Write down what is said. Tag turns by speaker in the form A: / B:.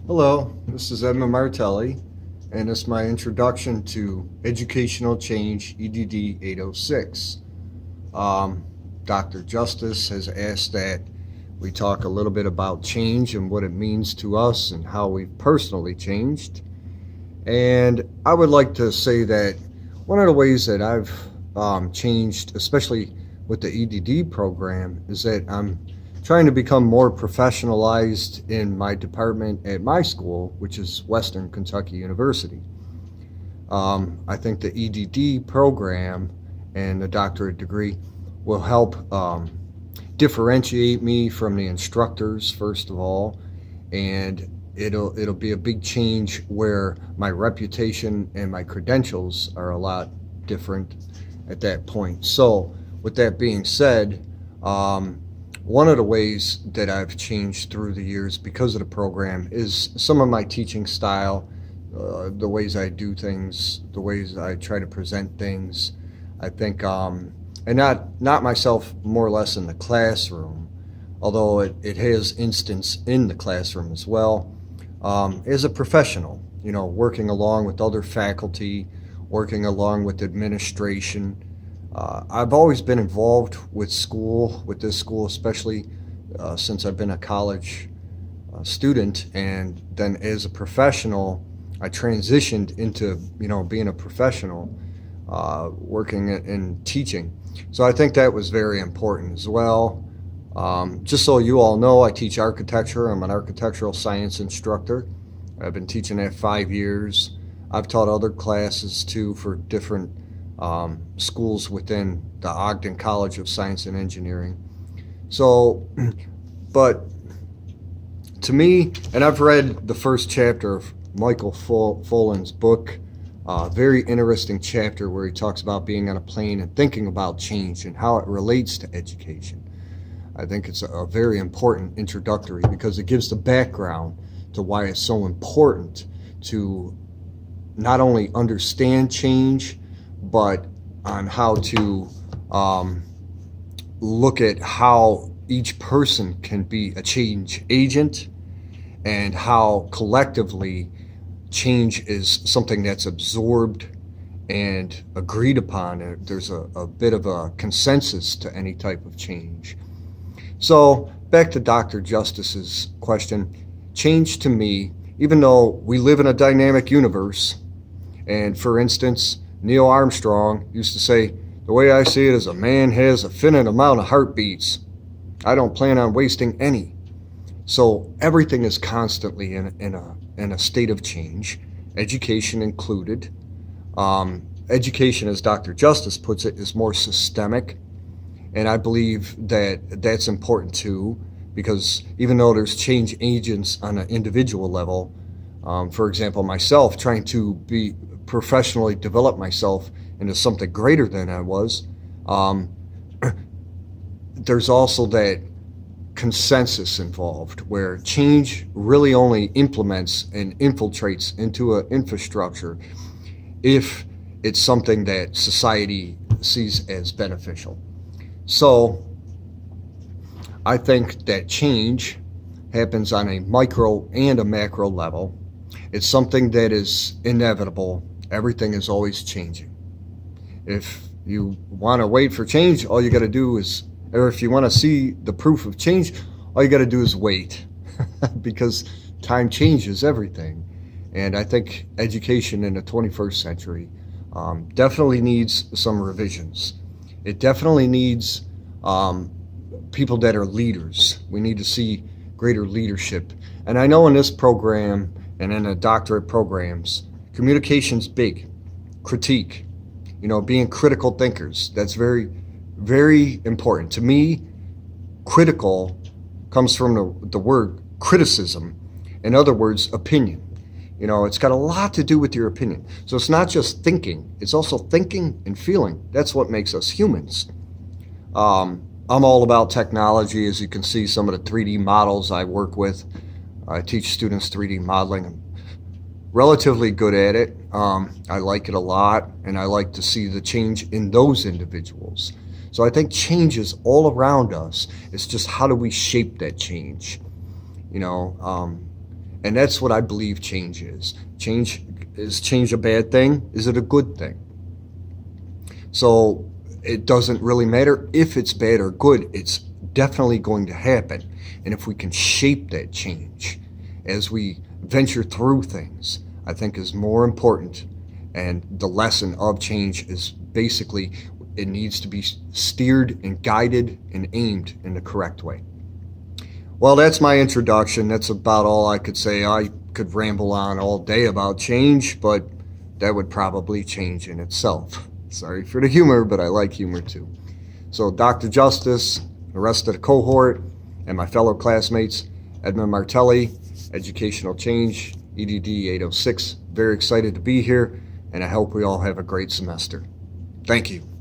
A: Hello, this is Edmund Martelli, and it's my introduction to Educational Change EDD 806. Dr. Justice has asked that we talk a little bit about change and what it means to us and how we've personally changed. And I would like to say that one of the ways that I've changed, especially with the EDD program, is that I'm trying to become more professionalized in my department at my school, which is Western Kentucky University. I think the EDD program and the doctorate degree will help differentiate me from the instructors, first of all, and it'll be a big change where my reputation and my credentials are a lot different at that point. So with that being said, one of the ways that I've changed through the years because of the program is some of my teaching style, the ways I do things, the ways I try to present things. I think, and not myself more or less in the classroom, although it has instance in the classroom as well. As a professional, working along with other faculty, working along with administration. I've always been involved with school, with this school, especially since I've been a college student. And then as a professional, I transitioned into, being a professional, working in teaching. So I think that was very important as well. Just so you all know, I teach architecture. I'm an architectural science instructor. I've been teaching that 5 years. I've taught other classes too for different schools within the Ogden College of Science and Engineering. So, but to me, and I've read the first chapter of Michael Fullan's book, very interesting chapter where he talks about being on a plane and thinking about change and how it relates to education. I think it's a very important introductory because it gives the background to why it's so important to not only understand change, but on how to look at how each person can be a change agent and how collectively change is something that's absorbed and agreed upon. There's a bit of a consensus to any type of change. So back to Dr. Justice's question, change to me, even though we live in a dynamic universe, and for instance, Neil Armstrong used to say, the way I see it is a man has a finite amount of heartbeats. I don't plan on wasting any. So everything is constantly in a state of change, education included. Education, as Dr. Justice puts it, is more systemic. And I believe that that's important too, because even though there's change agents on an individual level, for example, myself trying to be professionally develop myself into something greater than I was, there's also that consensus involved where change really only implements and infiltrates into an infrastructure if it's something that society sees as beneficial. So I think that change happens on a micro and a macro level. It's something that is inevitable. Everything is always changing. If you want to wait for change, all you got to do is, or if you want to see the proof of change, all you got to do is wait because time changes everything. And I think education in the 21st century definitely needs some revisions. It definitely needs people that are leaders. We need to see greater leadership. And I know in this program and in the doctorate programs, communication's big. Critique, being critical thinkers. That's very, very important. To me, critical comes from the word criticism. In other words, opinion. It's got a lot to do with your opinion. So it's not just thinking, it's also thinking and feeling. That's what makes us humans. I'm all about technology. As you can see, some of the 3D models I work with, I teach students 3D modeling. I'm relatively good at it. I like it a lot, and I like to see the change in those individuals. So I think change is all around us. It's just how do we shape that change? And that's what I believe change is. Is change a bad thing? Is it a good thing? So it doesn't really matter if it's bad or good. It's definitely going to happen. And if we can shape that change as we venture through things, I think is more important. And the lesson of change is basically it needs to be steered and guided and aimed in the correct way. Well, that's my introduction. That's about all I could say. I could ramble on all day about change, but that would probably change in itself. Sorry for the humor, but I like humor too. So Dr. Justice, the rest of the cohort, and my fellow classmates, Edmund Martelli, Educational Change, EDD 806. Very excited to be here, and I hope we all have a great semester. Thank you.